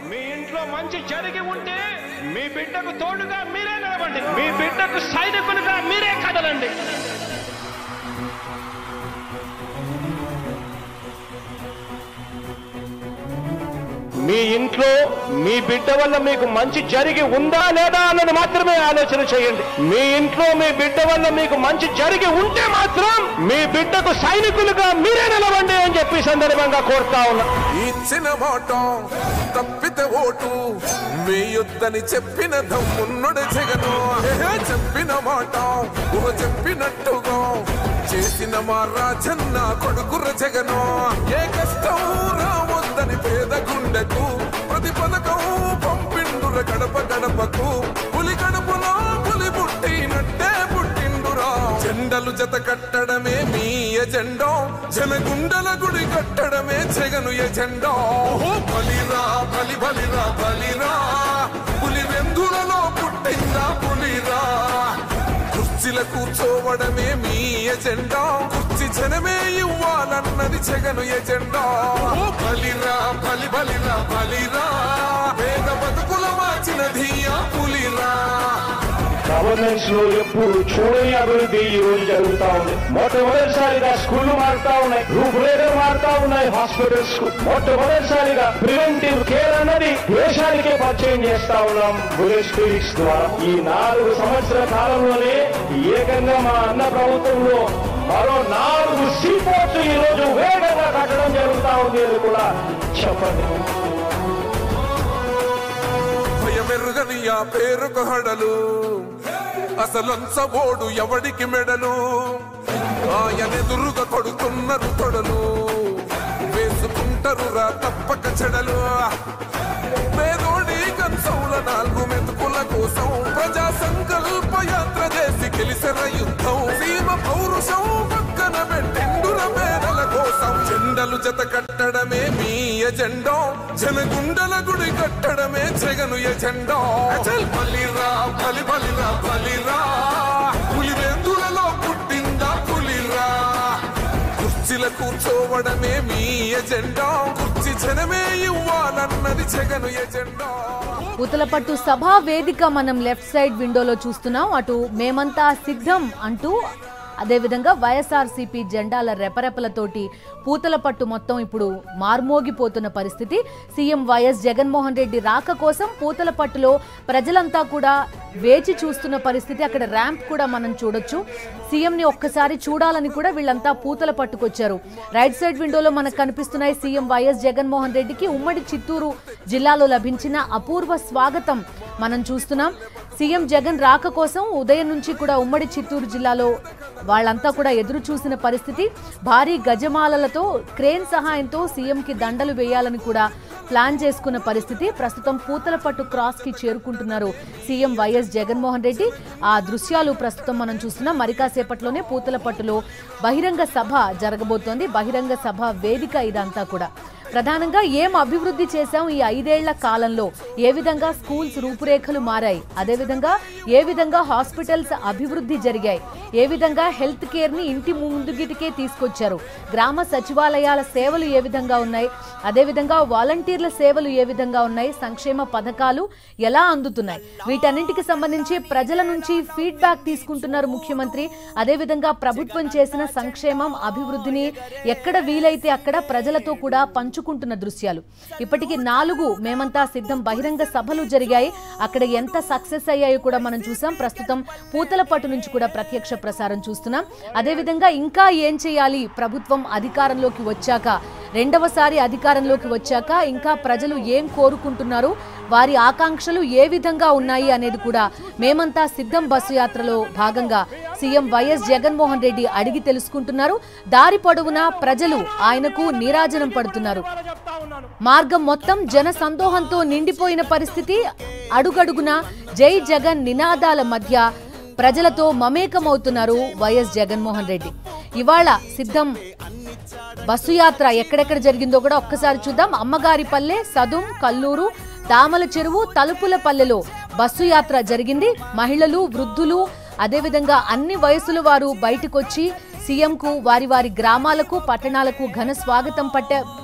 మీ ఇంట్లో మంచి జరిగి ఉంటే మీ బిడ్డకు తోడుగా మీరే నిలబండి, మీ బిడ్డకు సైనికులుగా మీరే కదలండి. మీ ఇంట్లో మీ బిడ్డ వల్ల మీకు మంచి జరిగి ఉందా లేదా అన్నది మాత్రమే ఆలోచన చేయండి. మీ ఇంట్లో మీ బిడ్డ వల్ల మీకు మంచి జరిగి ఉంటే మాత్రం మీ బిడ్డకు సైనికులుగా మీరే నిలవండి అని చెప్పి సందర్భంగా కోరుతా ఉన్నా. ఇచ్చిన మాట తప్పితే ఓటు మీ యుద్ధని చెప్పిన దమ్మున్నడు జగను. చెప్పిన మాట చెప్పినట్టుగా చేసిన మా రాజన్న కొడుకుర జగను. ఏ కష్టం రావద్దని పేద గుండెకు ప్రతి పథకం పంపిండుర గడప గడపకు. పులి గడపలో పులి పుట్టినట్టే పుట్టిండురా. జెండలు జత కట్టడమే మీ ఎజెండా, జనగుండల గుడి కట్టడమే జగను ఎజెండా. బలిరా బలి బలిరా బలిరా, పులి వెందులలో పుట్టిందా పులిరా. కుర్చీల కూర్చోవడమే మీ ఎజెండా, కుర్చీ జనమే ఇవ్వాలన్నది జగను ఎజెండా. బలిరా బలి బలిరా బలిరా, పేద బతుకుల మార్చినది ఆ పులిరా. గవర్నెన్స్ లో ఎప్పుడు చూడని అభివృద్ధి ఈ రోజు జరుగుతా ఉంది. మొట్టమొదటిసారిగా స్కూళ్లు మారుతా ఉన్నాయి, రూపురేఖలు మారుతా ఉన్నాయి. హాస్పిటల్స్ మొట్టమొదటిసారిగా ప్రివెంటివ్ కేర్ అన్నది దేశానికే పరిచయం చేస్తా ఉన్నాం బుల్లెట్ క్లినిక్స్ ద్వారా. ఈ 4 సంవత్సరాల కాలంలోనే ఏకంగా మా అన్న ప్రభుత్వంలో మరో 4 సీపోర్ట్స్ ఈ రోజు వేగంగా కట్టడం జరుగుతా ఉంది అని కూడా చెప్పండి. భయమెరుగని ఆ పేరుకు హడలు, అసలంచబోడు ఎవడికి మెడలు. ఆయనెదురుగా కొడుతున్నారు తొడలు, వేసుకుంటారు రా తప్పక చెడలు. పేదోడి కంచంల 4 మెతుకుల కోసం ప్రజా సంకల్ప యాత్ర చేసి గెలిసిన యుద్ధం. సీమ పౌరుషం పక్కన పెట్టిండుర పేదల కోసం. జెండలు జత కట్టడమే మీ ఎజెండా, జనగుండల గుడి కట్టడమే జగను ఎజెండా. బలిరా బలి బలిరా బలిరా, పులి వెందులలో పుట్టిందా పులిరా. కుర్చీల కూర్చోవడమే మీ ఎజెండా, కుర్చీ జనమే ఇవ్వాలన్నది జగను ఎజెండా. పూతలపట్టు సభా వేదిక మనం లెఫ్ట్ సైడ్ విండోలో చూస్తున్నాం. అటు మేమంతా సిద్ధం అంటూ అదేవిధంగా వైఎస్ఆర్సీపీ జెండాల రెపరెపలతోటి పూతలపట్టు మొత్తం ఇప్పుడు మార్మోగిపోతున్న పరిస్థితి. సీఎం వైఎస్ జగన్మోహన్ రెడ్డి రాక కోసం పూతలపట్టులో ప్రజలంతా కూడా వేచి చూస్తున్న పరిస్థితి. అక్కడ ర్యాంప్ కూడా మనం చూడొచ్చు. సీఎంని ఒక్కసారి చూడాలని కూడా వీళ్ళంతా పూతలపట్టుకొచ్చారు. రైట్ సైడ్ విండోలో మనకు కనిపిస్తున్నాయి సీఎం వైఎస్ జగన్మోహన్ రెడ్డికి ఉమ్మడి చిత్తూరు జిల్లాలో లభించిన అపూర్వ స్వాగతం మనం చూస్తున్నాం. సీఎం జగన్ రాక కోసం ఉదయం నుంచి కూడా ఉమ్మడి చిత్తూరు జిల్లాలో వాళ్ళంతా కూడా ఎదురు చూసిన పరిస్థితి. భారీ గజమాలలతో క్రేన్ సహాయంతో సీఎంకి దండలు వేయాలని కూడా ప్లాన్ చేసుకున్న పరిస్థితి. ప్రస్తుతం పూతలపట్టు క్రాస్ కి చేరుకుంటున్నారు సీఎం వైఎస్ జగన్మోహన్ రెడ్డి. ఆ దృశ్యాలు ప్రస్తుతం మనం చూస్తున్నాం. మరి కాసేపట్లోనే పూతలపట్టులో బహిరంగ సభ జరగబోతోంది. బహిరంగ సభ వేదిక ఇదంతా కూడా. ప్రధానంగా ఏం అభివృద్ధి చేశాం ఈ 5 ఏళ్ల కాలంలో, ఏ విధంగా స్కూల్స్ రూపురేఖలు మారాయి, అదేవిధంగా ఏ విధంగా హాస్పిటల్స్ అభివృద్ధి జరిగాయి, ఏ విధంగా హెల్త్ కేర్ ని ఇంటి ముందుగిటికే తీసుకొచ్చారు, గ్రామ సచివాలయాల సేవలు ఏ విధంగా ఉన్నాయి, అదేవిధంగా వాలంటీర్ల సేవలు ఏ విధంగా ఉన్నాయి, సంక్షేమ పథకాలు ఎలా అందుతున్నాయి, వీటన్నింటికి సంబంధించి ప్రజల నుంచి ఫీడ్బ్యాక్ తీసుకుంటున్నారు ముఖ్యమంత్రి. అదేవిధంగా ప్రభుత్వం చేసిన సంక్షేమం అభివృద్ధిని ఎక్కడ వీలైతే అక్కడ ప్రజలతో కూడా పంచుకుంటున్న దృశ్యాలు. ఇప్పటికీ 4 మేమంతా సిద్ధం బహిరంగ సభలు జరిగాయి. అక్కడ ఎంత సక్సెస్ అయ్యాయో కూడా మనం చూసాం. ప్రస్తుతం పూతలపట్టు నుంచి కూడా ప్రత్యక్ష ప్రసారం చూస్తున్నాం. అదేవిధంగా ఇంకా ఏం చేయాలి ప్రభుత్వం అధికారంలోకి వచ్చాక, 2వసారి అధికారంలోకి వచ్చాక ఇంకా ప్రజలు ఏం కోరుకుంటున్నారు, వారి ఆకాంక్షలు ఏ విధంగా ఉన్నాయి అనేది కూడా మేమంతా సిద్ధం బస్సు యాత్రలో భాగంగా సీఎం వైఎస్ జగన్మోహన్ రెడ్డి అడిగి తెలుసుకుంటున్నారు. దారి పొడవునా ప్రజలు ఆయనకు నీరాజనం పడుతున్నారు. మార్గం మొత్తం జన సందోహంతో నిండిపోయిన పరిస్థితి. అడుగడుగున జై జగన్ నినాదాల మధ్య ప్రజలతో మమేకమవుతున్నారు వైఎస్ జగన్మోహన్ రెడ్డి. ఇవాళ సిద్ధం బస్సు యాత్ర ఎక్కడెక్కడ జరిగిందో కూడా ఒక్కసారి చూద్దాం. అమ్మగారిపల్లె, సదుం, కల్లూరు, దామల చెరువు, తలుపులపల్లెలో బస్సు యాత్ర జరిగింది. మహిళలు, వృద్ధులు, అదేవిధంగా అన్ని వయసుల వారు బయటకొచ్చి సీఎంకు వారి వారి గ్రామాలకు, పట్టణాలకు ఘన స్వాగతం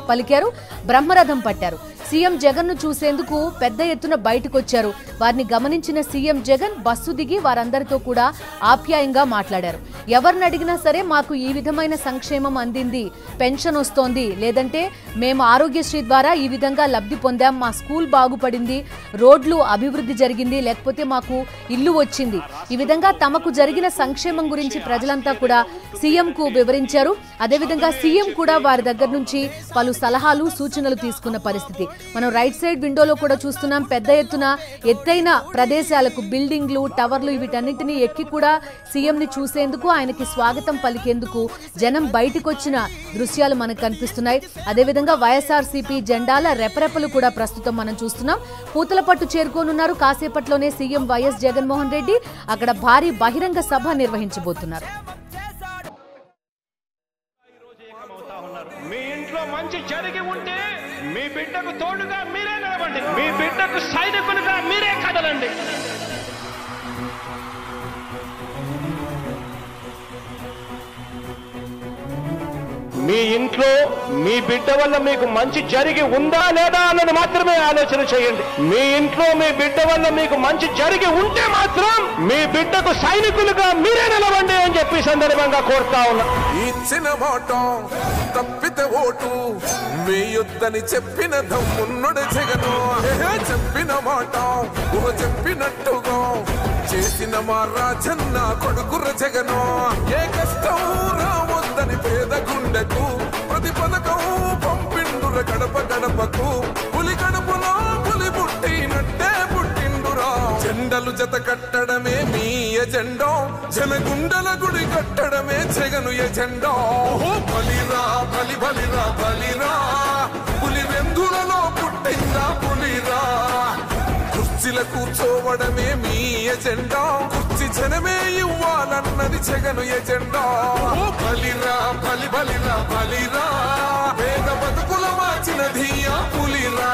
పలికారు, బ్రహ్మరథం పట్టారు. సీఎం జగన్ ను చూసేందుకు పెద్ద ఎత్తున బయటకు వచ్చారు. వారిని గమనించిన సీఎం జగన్ బస్సు దిగి వారందరితో కూడా ఆప్యాయంగా మాట్లాడారు. ఎవరిని అడిగినా సరే మాకు ఈ విధమైన సంక్షేమం అందింది, పెన్షన్ వస్తోంది, లేదంటే మేము ఆరోగ్యశ్రీ ద్వారా ఈ విధంగా లబ్ధి పొందాం, మా స్కూల్ బాగుపడింది, రోడ్లు అభివృద్ధి జరిగింది, లేకపోతే మాకు ఇల్లు వచ్చింది, ఈ విధంగా తమకు జరిగిన సంక్షేమం గురించి ప్రజలంతా కూడా సీఎంకు వివరించారు. అదేవిధంగా సీఎం కూడా వారి దగ్గర నుంచి పలు సలహాలు సూచనలు తీసుకున్న పరిస్థితి మనం రైట్ సైడ్ విండోలో కూడా చూస్తున్నాం. పెద్ద ఎత్తున ఎత్తైన ప్రదేశాలకు బిల్డింగ్లు, టవర్లు వీటన్నింటినీ ఎక్కి కూడా సీఎం ని చూసేందుకు, ఆయనకి స్వాగతం పలికేందుకు జనం బయటకు వచ్చిన దృశ్యాలు మనకు కనిపిస్తున్నాయి. అదేవిధంగా వైఎస్ఆర్సీపీ జెండాల రెపరెపలు కూడా ప్రస్తుతం మనం చూస్తున్నాం. పూతలపట్టు చేరుకోనున్నారు. కాసేపట్లోనే సీఎం వైఎస్ జగన్మోహన్ రెడ్డి అక్కడ భారీ బహిరంగ సభ నిర్వహించబోతున్నారు. మీ ఇంట్లో మంచి జరిగి ఉంటే మీ బిడ్డకు తోడుగా మీరే నిలవండి, మీ బిడ్డకు సైనికులుగా మీరే కదలండి. మీ ఇంట్లో మీ బిడ్డ వల్ల మీకు మంచి జరిగి ఉందా లేదా అన్నది మాత్రమే ఆలోచన చేయండి. మీ ఇంట్లో మీ బిడ్డ వల్ల మీకు మంచి జరిగి ఉంటే మాత్రం మీ బిడ్డకు సైనికులుగా మీరే నిలవండి అని చెప్పి సందర్భంగా కోరుతా ఉన్నా. ఇచ్చిన మాట తప్పితే ఓటు వేయొద్దని చెప్పిన దమ్మున్నడు జగను. చెప్పిన మాట చెప్పినట్టుగా చేసిన మా రాజన్న కొడుకుర జగను. ఏ కష్టం రావద్దని పేద గుండెకు ప్రతి పథకం పంపిండుర గడప గడపకు. పులి గడపలో పులి పుట్టినట్టే పుట్టిండురా. జెండలు జత కట్టడమే మీ ఎజెండా, జనగుండల గుడి కట్టడమే జగను ఎజెండా. బలిరా బలి బలిరా బలిరా, పులి వెందులలో పుట్టిందా పులిరా. కుర్చీల కూర్చోవడమే మీ ఎజెండా, కుర్చీ జనమే ఇవ్వాలన్నది జగను ఎజెండా. బలిరా బలి బలిరా బలిరా, పేద బతుకుల మార్చినది ఆ పులిరా.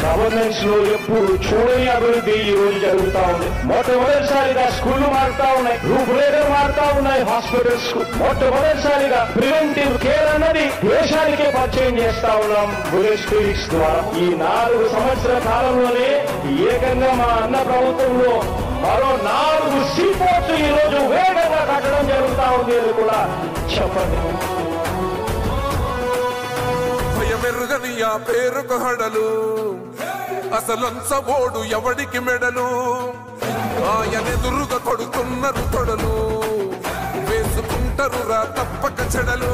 గవర్నెన్స్ లో ఎప్పుడు చూడని అభివృద్ధి ఈ రోజు జరుగుతా ఉంది. మొట్టమొదటిసారిగా స్కూళ్లు మారుతా ఉన్నాయి, రూపురేఖలు మారుతా ఉన్నాయి. హాస్పిటల్స్ కు మొట్టమొదటిసారిగా ప్రివెంటివ్ కేర్ అన్నది దేశానికే పరిచయం చేస్తా ఉన్నాం బుల్లెట్ క్లినిక్స్ ద్వారా. ఈ 4 సంవత్సరాల కాలంలోనే ఏకంగా మా అన్న ప్రభుత్వంలో మరో 4 సీపోర్ట్స్ ఈ రోజు వేగంగా కట్టడం జరుగుతా ఉంది అని కూడా చెప్పండి. భయమెరుగని ఆ పేరుకు హడలు, అసలంచబోడు ఎవడికి మెడలు. ఆయనెదురుగా కొడుతున్నారు తొడలు, వేసుకుంటారు రా తప్పక చెడలు.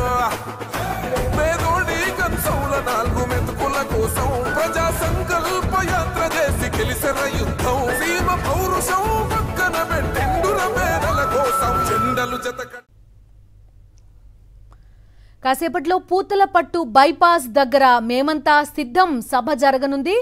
పేదోడి కంచౌల 4 మెతుకుల కోసం ప్రజా సంకల్ప యాత్ర చేసి గెలిసిన యుద్ధం. సీమ పౌరుషం పక్కన పెట్టిండుర పేదల కోసం జెండలు జత. కాసేపట్లో పూతలపట్టు బైపాస్ దగ్గర మేమంతా సిద్ధం సభ జరగనుంది.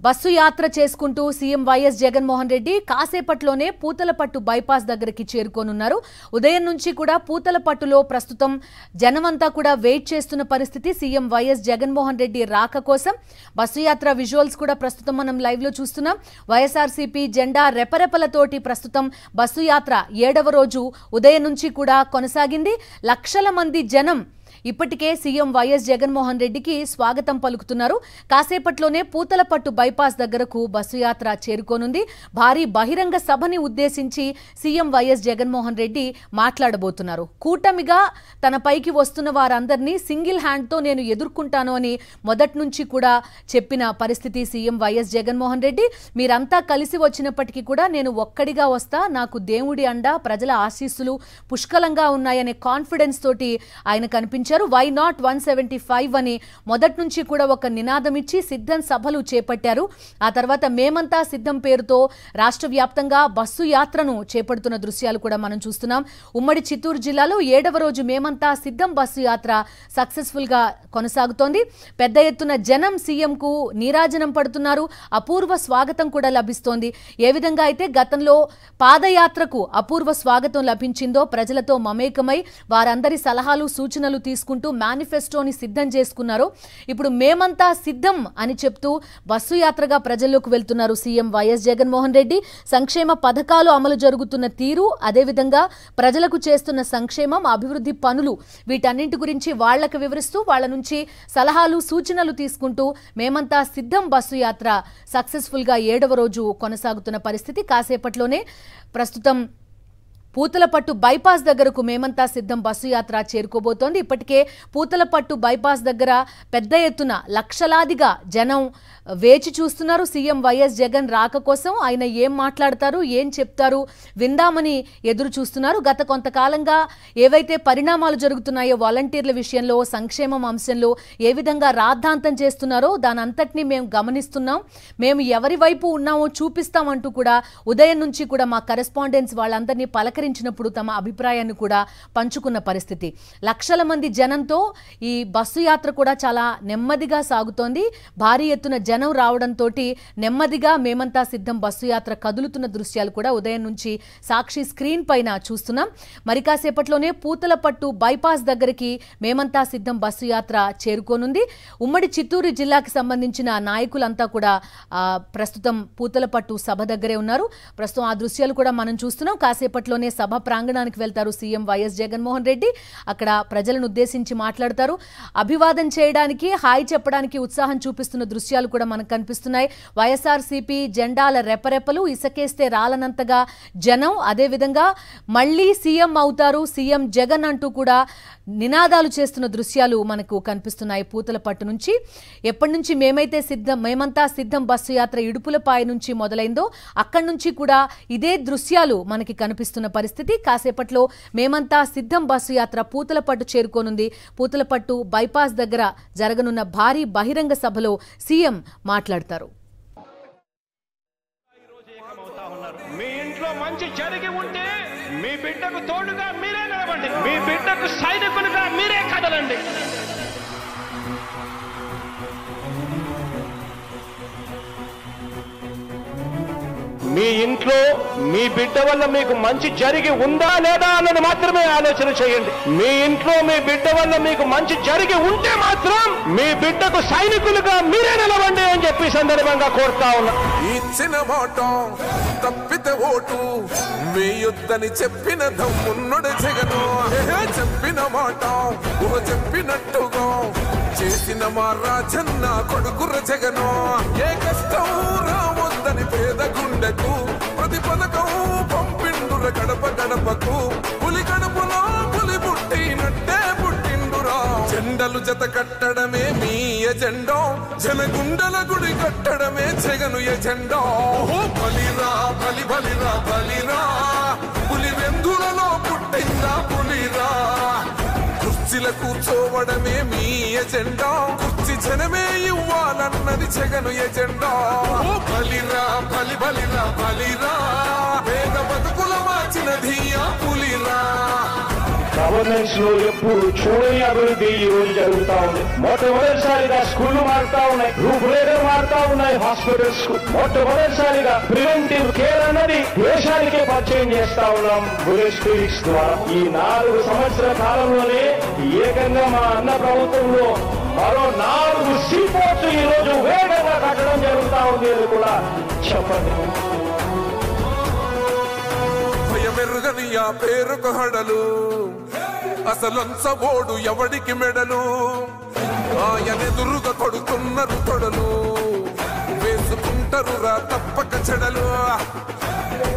బస్సు యాత్ర చేసుకుంటూ సీఎం వైఎస్ జగన్మోహన్ రెడ్డి కాసేపట్లోనే పూతలపట్టు బైపాస్ దగ్గరికి చేరుకోనున్నారు. ఉదయం నుంచి కూడా పూతలపట్టులో ప్రస్తుతం జనమంతా కూడా వెయిట్ చేస్తున్న పరిస్థితి. సీఎం వైఎస్ జగన్మోహన్ రెడ్డి రాక కోసం బస్సు యాత్ర విజువల్స్ కూడా ప్రస్తుతం మనం లైవ్ లో చూస్తున్నాం. వైఎస్ఆర్సీపీ జెండా రెపరెపలతోటి ప్రస్తుతం బస్సు యాత్ర 7వ రోజు ఉదయం నుంచి కూడా కొనసాగింది. లక్షల మంది జనం ఇప్పటికే సీఎం వైఎస్ జగన్మోహన్ రెడ్డికి స్వాగతం పలుకుతున్నారు. కాసేపట్లోనే పూతలపట్టు బైపాస్ దగ్గరకు బస్సు యాత్ర చేరుకోనుంది. భారీ బహిరంగ సభని ఉద్దేశించి సీఎం వైఎస్ జగన్మోహన్ రెడ్డి మాట్లాడబోతున్నారు. కూటమిగా తన పైకి వస్తున్న వారందరినీ సింగిల్ హ్యాండ్తో నేను ఎదుర్కొంటాను అని మొదటి నుంచి కూడా చెప్పిన పరిస్థితి సీఎం వైఎస్ జగన్మోహన్ రెడ్డి. మీరంతా కలిసి వచ్చినప్పటికీ కూడా నేను ఒక్కడిగా వస్తా, నాకు దేవుడి అండ, ప్రజల ఆశీస్సులు పుష్కలంగా ఉన్నాయనే కాన్ఫిడెన్స్ తోటి ఆయన కనిపించారు. వై నాట్ 175 అని మొదటి నుంచి కూడా ఒక నినాదం ఇచ్చి సిద్ధం సభలు చేపట్టారు. ఆ తర్వాత మేమంతా సిద్ధం పేరుతో రాష్ట్ర వ్యాప్తంగా బస్సు యాత్రను చేపడుతున్న దృశ్యాలు కూడా మనం చూస్తున్నాం. ఉమ్మడి చిత్తూరు జిల్లాలో 7వ రోజు మేమంతా సిద్ధం బస్సు యాత్ర సక్సెస్ఫుల్ గా కొనసాగుతోంది. పెద్ద ఎత్తున జనం సీఎంకు నీరాజనం పడుతున్నారు. అపూర్వ స్వాగతం కూడా లభిస్తోంది. ఏ విధంగా అయితే గతంలో పాదయాత్రకు అపూర్వ స్వాగతం లభించిందో, ప్రజలతో మమేకమై వారందరి సలహాలు సూచనలు తీసుకుంటూ మేనిఫెస్టోని సిద్ధం చేసుకున్నారో ఇప్పుడు మేమంతా సిద్ధం అని చెప్తూ బస్సు యాత్రగా ప్రజల్లోకి వెళ్తున్నారు సీఎం వైఎస్ జగన్మోహన్ రెడ్డి. సంక్షేమ పథకాలు అమలు జరుగుతున్న తీరు, అదేవిధంగా ప్రజలకు చేస్తున్న సంక్షేమం, అభివృద్ధి పనులు, వీటన్నింటి గురించి వాళ్లకు వివరిస్తూ వాళ్ళ నుంచి సలహాలు సూచనలు తీసుకుంటూ మేమంతా సిద్ధం బస్సు యాత్ర సక్సెస్ఫుల్ గా 7వ రోజు కొనసాగుతున్న పరిస్థితి. కాసేపట్లోనే ప్రస్తుతం పూతలపట్టు బైపాస్ దగ్గరకు మేమంతా సిద్ధం బస్సు యాత్ర చేరుకోబోతోంది. ఇప్పటికే పూతలపట్టు బైపాస్ దగ్గర పెద్ద ఎత్తున లక్షలాదిగా జనం వేచి చూస్తున్నారు సీఎం వైఎస్ జగన్ రాక కోసం. ఆయన ఏం మాట్లాడతారు, ఏం చెప్తారు విందామని ఎదురు చూస్తున్నారు. గత కొంతకాలంగా ఏవైతే పరిణామాలు జరుగుతున్నాయో వాలంటీర్ల విషయంలో, సంక్షేమం అంశంలో ఏ విధంగా రాద్ధాంతం చేస్తున్నారో దాని అంతటినీ మేము గమనిస్తున్నాం. మేము ఎవరి వైపు ఉన్నామో చూపిస్తామంటూ కూడా ఉదయం నుంచి కూడా మా కరెస్పాండెంట్స్ వాళ్ళందరినీ పలకరించినప్పుడు తమ అభిప్రాయాన్ని కూడా పంచుకున్న పరిస్థితి. లక్షల మంది జనంతో ఈ బస్సు యాత్ర కూడా చాలా నెమ్మదిగా సాగుతోంది. భారీ ఎత్తున జనం రావడంతో నెమ్మదిగా మేమంతా సిద్ధం బస్సు యాత్ర కదులుతున్న దృశ్యాలు కూడా ఉదయం నుంచి సాక్షి స్క్రీన్ పైన చూస్తున్నాం. మరి కాసేపట్లోనే పూతలపట్టు బైపాస్ దగ్గరికి మేమంతా సిద్ధం బస్సు యాత్ర చేరుకోనుంది. ఉమ్మడి చిత్తూరు జిల్లాకి సంబంధించిన నాయకులంతా కూడా ప్రస్తుతం పూతలపట్టు సభ దగ్గరే ఉన్నారు. ప్రస్తుతం ఆ దృశ్యాలు కూడా మనం చూస్తున్నాం. కాసేపట్లోనే సభ ప్రాంగణానికి వెళ్తారు సీఎం వైఎస్ జగన్మోహన్ రెడ్డి. అక్కడ ప్రజలను ఉద్దేశించి మాట్లాడతారు. అభివాదం చేయడానికి, హాయ్ చెప్పడానికి ఉత్సాహం చూపిస్తున్న దృశ్యాలు కూడా మనకు కనిపిస్తున్నాయి. వైఎస్ఆర్సీపీ జెండాల రెపరెపలు, ఇసకేస్తే రాలనంతగా జనం, అదేవిధంగా మళ్లీ సీఎం అవుతారు సీఎం జగన్ అంటూ కూడా నినాదాలు చేస్తున్న దృశ్యాలు మనకు కనిపిస్తున్నాయి పూతలపట్టు నుంచి. ఎప్పటి నుంచి మేమంతా సిద్ధం బస్సు యాత్ర ఇడుపులపాయ నుంచి మొదలైందో అక్కడి నుంచి కూడా ఇదే దృశ్యాలు మనకి కనిపిస్తున్న పరిస్థితి. కాసేపట్లో మేమంతా సిద్ధం బస్సు యాత్ర పూతలపట్టు చేరుకోనుంది. పూతలపట్టు బైపాస్ దగ్గర జరగనున్న భారీ బహిరంగ సభలో సీఎం మాట్లాడతారు. మీ ఇంట్లో మంచి జరిగి ఉంటే మీ బిడ్డకు తోడుగా మీరే నిలవండి, మీ బిడ్డకు సైనికులుగా మీరే కదలండి. మీ ఇంట్లో మీ బిడ్డ వల్ల మీకు మంచి జరిగి ఉందా లేదా అన్నది మాత్రమే ఆలోచన చేయండి. మీ ఇంట్లో మీ బిడ్డ వల్ల మీకు మంచి జరిగి ఉంటే మాత్రం మీ బిడ్డకు సైనికులుగా మీరే నిలవండి అని చెప్పి సందర్భంగా కోరుతా ఉన్నా. ఇచ్చిన మాట తప్పితే ఓటు మీ యుద్ధని చెప్పిన దమ్మున్నడు జగను. చెప్పిన మాట చెప్పినట్టుగా చేసిన మా రాజన్న కొడుకుర జగను. ఏ కష్టం రావద్దని పేద గుండెకు ప్రతి పథకం పంపిండుర గడప గడపకు. పులి గడపలో పులి పుట్టినట్టే పుట్టిండురా. జెండలు జత కట్టడమే మీ ఎజెండా, జనగుండల గుడి కట్టడమే జగను ఎజెండా. బలిరా బలి బలిరా బలిరా, పులి వెందులలో పుట్టిందా పులిరా. కుర్చీల కూర్చోవడమే మీ ఎజెండా, కుర్చీ జనమే ఇవ్వాలన్నది జగను ఎజెండా. బలిరా బలి బలిరా బలిరా, పేద బతుకుల మార్చినది ఆ పులిరా. గవర్నెన్స్ లో ఎప్పుడు చూడని అభివృద్ధి ఈ రోజు జరుగుతా ఉంది. మొట్టమొదటిసారిగా స్కూళ్లు మారుతా ఉన్నాయి, రూపురేఖలు మారుతా ఉన్నాయి. హాస్పిటల్స్ మొట్టమొదటిసారిగా ప్రివెంటివ్ కేర్ అన్నది దేశానికే పరిచయం చేస్తా ఉన్నాం బుల్లెట్ క్లినిక్స్ ద్వారా. ఈ 4 సంవత్సరాల కాలంలోనే ఏకంగా మా అన్న ప్రభుత్వంలో మరో 4 సీపోర్ట్స్ ఈ రోజు వేగంగా కట్టడం జరుగుతా ఉంది అని కూడా చెప్పండి. భయమెరుగని ఆ పేరుకు హడలు, అసలంచబోడు ఎవడికి మెడలు. ఆయనెదురుగా కొడుతున్నారు తొడలు, వేసుకుంటారు రా తప్పక చెడలు.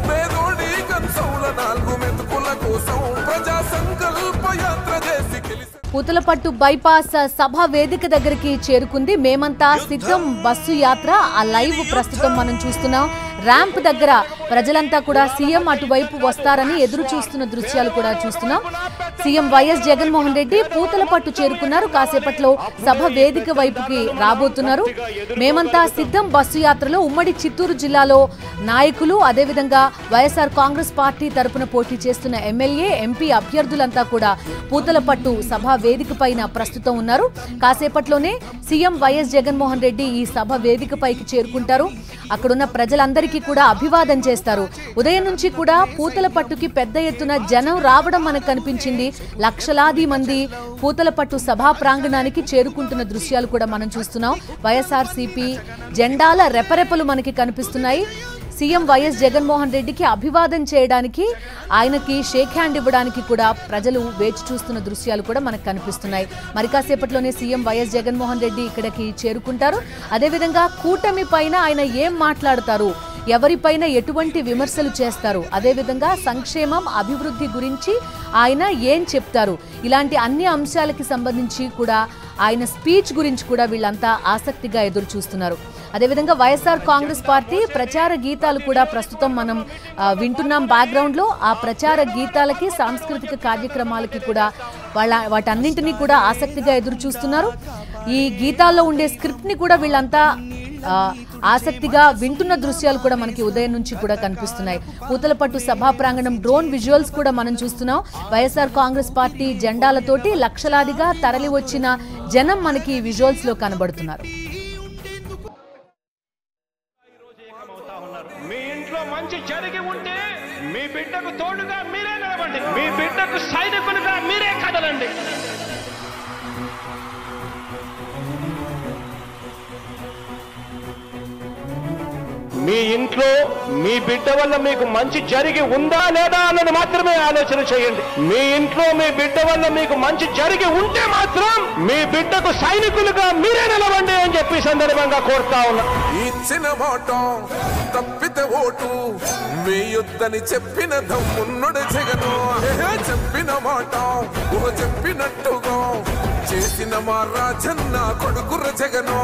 పేదోడి కంచౌల 4 మెతుకుల కోసం ప్రజా సంకల్ప యాత్ర చేసి గెలిచి పూతలపట్టు బైపాస్ సభ వేదిక దగ్గరికి చేరుకుంది మేమంతా సిద్ధం బస్సు యాత్ర. ఆ లైవ్ ప్రస్తుతం మనం చూస్తున్నాం. ర్యాంప్ దగ్గర ప్రజలంతా కూడా సీఎం అటువైపు వస్తారని ఎదురు చూస్తున్న దృశ్యాలు కూడా చూస్తున్నాం. సీఎం వైఎస్ జగన్మోహన్ రెడ్డి పూతలపట్టు చేరుకున్నారు. కాసేపట్లో సభ వేదిక వైపుకి రాబోతున్నారు. మేమంతా సిద్ధం బస్సు యాత్రలో ఉమ్మడి చిత్తూరు జిల్లాలో నాయకులు, అదేవిధంగా వైఎస్ఆర్ కాంగ్రెస్ పార్టీ తరపున పోటీ చేస్తున్న ఎమ్మెల్యే, ఎంపీ అభ్యర్థులంతా కూడా పూతలపట్టు సభ వేదిక పైన ప్రస్తుతం ఉన్నారు. కాసేపట్లోనే సీఎం వైఎస్ జగన్మోహన్ రెడ్డి ఈ సభ వేదికపైకి చేరుకుంటారు. అక్కడున్న ప్రజలందరికీ కూడా అభివాదం చేస్తారు. ఉదయం నుంచి కూడా పూతలపట్టుకి పెద్ద ఎత్తున జనం రావడం మనకు కనిపించింది. లక్షలాది మంది పూతలపట్టు సభా ప్రాంగణానికి చేరుకుంటున్న దృశ్యాలు కూడా మనం చూస్తున్నాం. వైఎస్ఆర్సీపీ జెండాల రెపరెపలు మనకి కనిపిస్తున్నాయి. సీఎం వైఎస్ జగన్మోహన్ రెడ్డికి అభివాదం చేయడానికి, ఆయనకి షేక్ హ్యాండ్ ఇవ్వడానికి కూడా ప్రజలు వేచి చూస్తున్న దృశ్యాలు కూడా మనకు కనిపిస్తున్నాయి. మరి కాసేపట్లోనే సీఎం వైఎస్ జగన్మోహన్ రెడ్డి ఇక్కడికి చేరుకుంటారు. అదేవిధంగా కూటమి పైన ఆయన ఏం మాట్లాడతారు, ఎవరిపైన ఎటువంటి విమర్శలు చేస్తారు, అదేవిధంగా సంక్షేమం అభివృద్ధి గురించి ఆయన ఏం చెప్తారు, ఇలాంటి అన్ని అంశాలకి సంబంధించి కూడా ఆయన స్పీచ్ గురించి కూడా వీళ్ళంతా ఆసక్తిగా ఎదురు చూస్తున్నారు. అదేవిధంగా వైఎస్ఆర్ కాంగ్రెస్ పార్టీ ప్రచార గీతాలు కూడా ప్రస్తుతం మనం వింటున్నాం బ్యాక్గ్రౌండ్లో. ఆ ప్రచార గీతాలకి, సాంస్కృతిక కార్యక్రమాలకి కూడా వాటన్నింటినీ కూడా ఆసక్తిగా ఎదురు చూస్తున్నారు. ఈ గీతాల్లో ఉండే స్క్రిప్ట్ని కూడా వీళ్ళంతా ఆసక్తిగా వింటున్న దృశ్యాలు కూడా మనకి ఉదయం నుంచి కూడా కనిపిస్తున్నాయి. పూతలపట్టు సభా ప్రాంగణం డ్రోన్ విజువల్స్ కూడా మనం చూస్తున్నాం. వైఎస్ఆర్ కాంగ్రెస్ పార్టీ జెండాలతోటి లక్షలాదిగా తరలి వచ్చిన జనం మనకి విజువల్స్ లో కనబడుతున్నారు. మీ ఇంట్లో మంచి జరిగి ఉంటే మీ బిడ్డకు తోడుగా మీరే నిలబండి, మీ బిడ్డకు సైనికులుగా మీరే కదలండి. మీ ఇంట్లో మీ బిడ్డ వల్ల మీకు మంచి జరిగి ఉందా లేదా అన్నది మాత్రమే ఆలోచన చేయండి. మీ ఇంట్లో మీ బిడ్డ వల్ల మీకు మంచి జరిగి ఉంటే మాత్రం మీ బిడ్డకు సైనికులుగా మీరే నిలవండి అని చెప్పి సందర్భంగా కోరుతా ఉన్నా. ఇచ్చిన మాట తప్పితే ఓటు వేయొద్దని చెప్పిన దమ్మున్నడు జగను. చెప్పిన మాట చెప్పినట్టుగా చేసిన మా రాజన్న కొడుకుర జగను.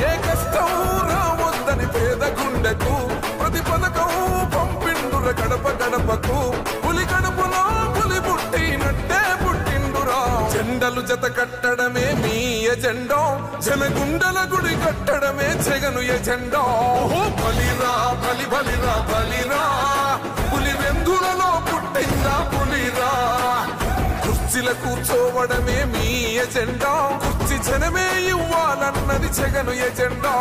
ఏ కష్టం రావద్దని పేద గుండెకు ప్రతి పథకం పంపిండుర గడప గడపకు. పులి గడపలో పులి పుట్టినట్టే పుట్టిండురా. జెండలు జత కట్టడమే మీ ఎజెండా, జనగుండల గుడి కట్టడమే జగను ఎజెండా. బలిరా బలి బలిరా బలిరా, పులి వెందులలో పుట్టిందా పులిరా. కుర్చీల కూర్చోవడమే మీ ఎజెండా, కుర్చీ జనమే ఇవ్వాలన్నది జగను ఎజెండా.